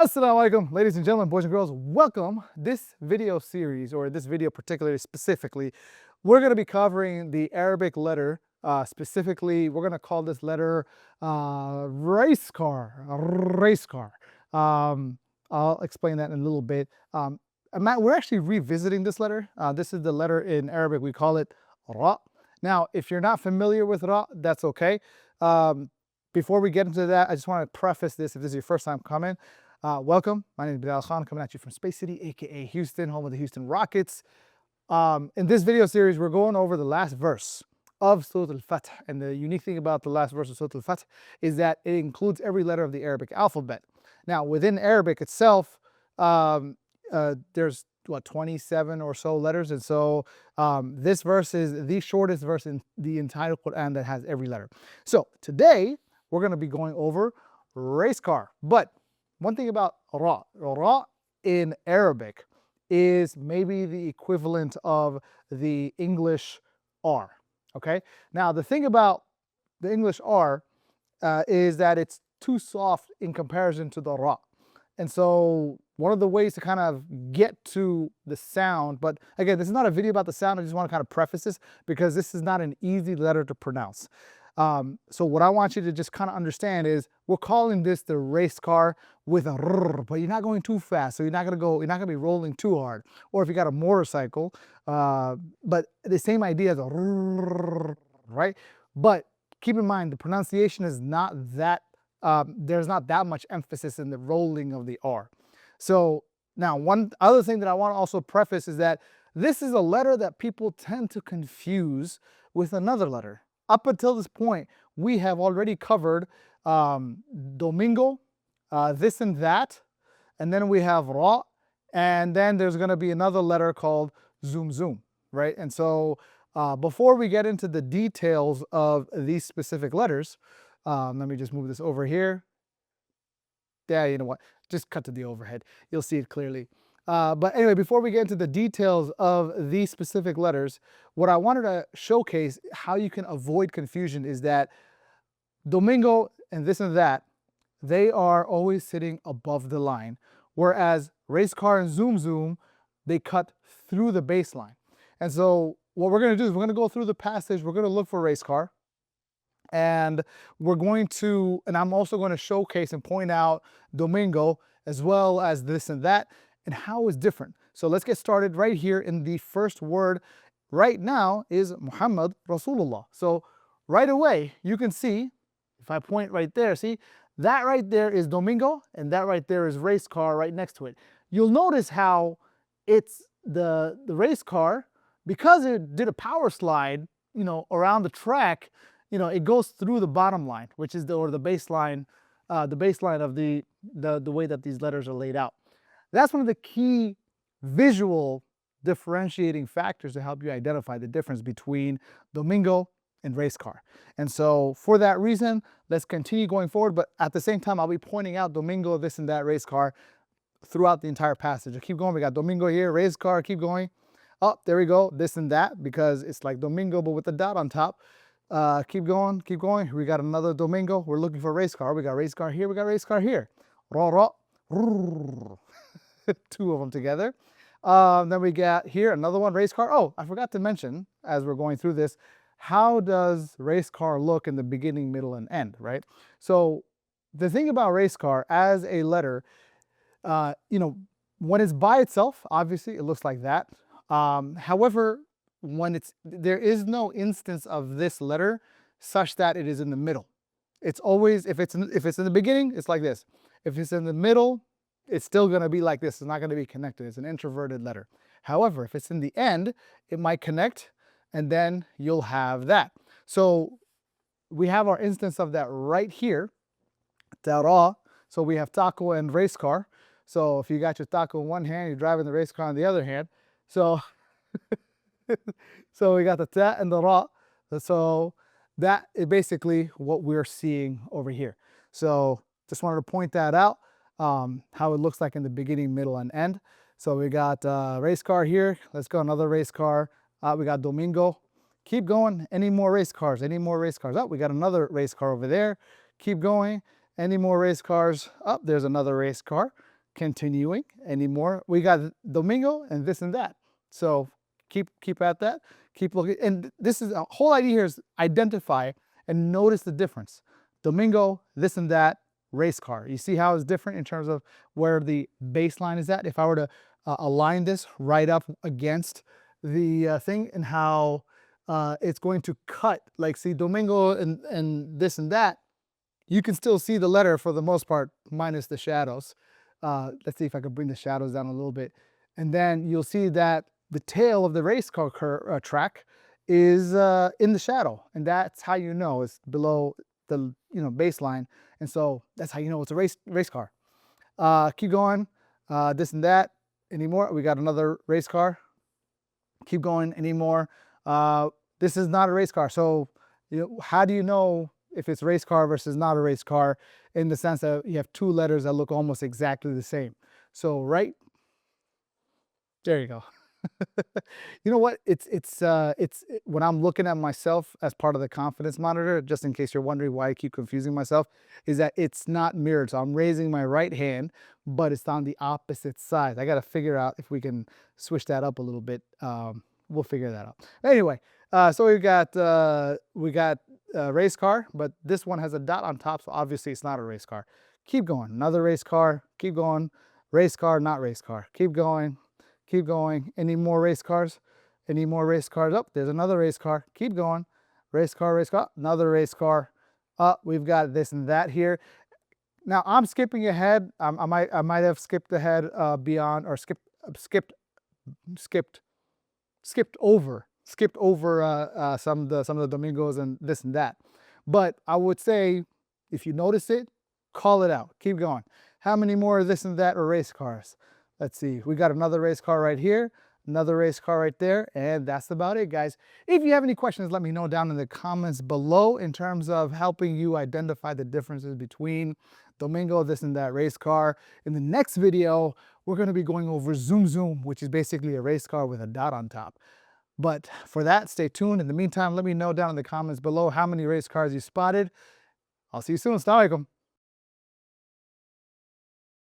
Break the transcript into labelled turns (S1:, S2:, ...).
S1: Assalamu alaikum, ladies and gentlemen, boys and girls. Welcome. This video series, or this video particularly specifically, we're going to be covering the Arabic letter. Specifically, we're going to call this letter race car. Race car. I'll explain that in a little bit. We're actually revisiting this letter. This is the letter in Arabic. We call it ra. Now, if you're not familiar with ra, that's okay. Before we get into that, I just want to preface this. If this is your first time coming, welcome. My name is Bilal Khan, coming at you from Space City, aka Houston, home of the Houston Rockets. In this video series, we're going over the last verse of Surah Al-Fath. And the unique thing about the last verse of Surah Al-Fath is that it includes every letter of the Arabic alphabet. Now, within Arabic itself, there's 27 or so letters, and so this verse is the shortest verse in the entire Quran that has every letter. So today we're going to be going over race car. But one thing about ra in Arabic is maybe the equivalent of the English R. Okay. Now the thing about the English R is that it's too soft in comparison to the ra. And so one of the ways to kind of get to the sound, but again, this is not a video about the sound. I just want to kind of preface this because this is not an easy letter to pronounce. So what I want you to just kind of understand is we're calling this the race car with a rrr, but you're not going too fast. So you're not going to be rolling too hard. Or if you got a motorcycle, but the same idea as a rrr, right? But keep in mind, the pronunciation is not that, there's not that much emphasis in the rolling of the R. So now one other thing that I want to also preface is that this is a letter that people tend to confuse with another letter. Up until this point, we have already covered domingo, this and that, and then we have ra, and then there's going to be another letter called zoom zoom, right? And so before we get into the details of these specific letters, let me just move this over here. Yeah, you know what? Just cut to the overhead. You'll see it clearly. But anyway, before we get into the details of these specific letters, what I wanted to showcase how you can avoid confusion is that domingo and this and that, they are always sitting above the line, whereas race car and zoom zoom, they cut through the baseline. And so what we're going to do is we're going to go through the passage. We're going to look for race car. And we're going to, and I'm also going to showcase and point out domingo as well as this and that and how it's different. So let's get started right here in the first word right now is Muhammad Rasulullah. So right away, you can see, if I point right there, see, that right there is domingo and that right there is race car right next to it. You'll notice how it's the race car, because it did a power slide, you know, around the track, you know, it goes through the bottom line, which is the baseline of the way that these letters are laid out. That's one of the key visual differentiating factors to help you identify the difference between domingo and race car. And so for that reason, let's continue going forward. But at the same time, I'll be pointing out domingo, this and that, race car throughout the entire passage. Keep going. We got domingo here, race car, keep going. Oh, there we go, this and that, because it's like domingo, but with the dot on top. Keep going, keep going. We got another domingo. We're looking for race car. We got race car here. We got race car here. Ra, ra, two of them together. Then we got here another one, race car. Oh, I forgot to mention as we're going through this, how does race car look in the beginning, middle, and end, right? So the thing about race car as a letter, you know, when it's by itself, obviously it looks like that. However, when there is no instance of this letter such that it is in the middle. It's always, if it's in the beginning, it's like this. If it's in the middle, it's still going to be like this. It's not going to be connected. It's an introverted letter. However, if it's in the end, it might connect, and then you'll have that. So we have our instance of that right here. Tara. So we have taco and race car. So if you got your taco in one hand, you're driving the race car on the other hand. So so we got the ta and the ra. So that is basically what we're seeing over here. So just wanted to point that out, how it looks like in the beginning, middle, and end. So we got race car here. Let's go another race car. We got domingo. Keep going. Any more race cars? Any more race cars? Oh, we got another race car over there. Keep going. Any more race cars? Oh, there's another race car. Continuing anymore. We got Domingo and this and that. So keep at that. Keep looking. And this is a whole idea here is identify and notice the difference. Domingo, this and that, race car. You see how it's different in terms of where the baseline is at? If I were to align this right up against the thing and how it's going to cut, like see Domingo and this and that, you can still see the letter for the most part, minus the shadows. Let's see if I can bring the shadows down a little bit. And then you'll see that the tail of the race car track is in the shadow. And that's how you know it's below the baseline. And so that's how you know it's a race car. Keep going, this and that, anymore. We got another race car. Keep going, anymore. This is not a race car. So how do you know if it's race car versus not a race car, in the sense that you have two letters that look almost exactly the same? So right there you go. You know what? It's when I'm looking at myself as part of the confidence monitor, just in case you're wondering why I keep confusing myself, is that it's not mirrored. So I'm raising my right hand, but it's on the opposite side. I got to figure out if we can switch that up a little bit. We'll figure that out. Anyway, so we got race car, but this one has a dot on top, so obviously it's not a race car. Keep going. Another race car. Keep going. Race car, not race car. Keep going. Keep going. Any more race cars? Any more race cars? Up, there's another race car. Keep going. Race car, another race car. We've got this and that here. Now I'm skipping ahead. I might have skipped ahead beyond, or skipped over some of the Domingos and this and that. But I would say, if you notice it, call it out. Keep going. How many more of this and that are race cars? Let's see. We got another race car right here, another race car right there, and that's about it, guys. If you have any questions, let me know down in the comments below in terms of helping you identify the differences between Domingo, this and that race car. In the next video, we're going to be going over Zoom Zoom, which is basically a race car with a dot on top. But for that, stay tuned. In the meantime, let me know down in the comments below how many race cars you spotted. I'll see you soon. Assalamu alaikum.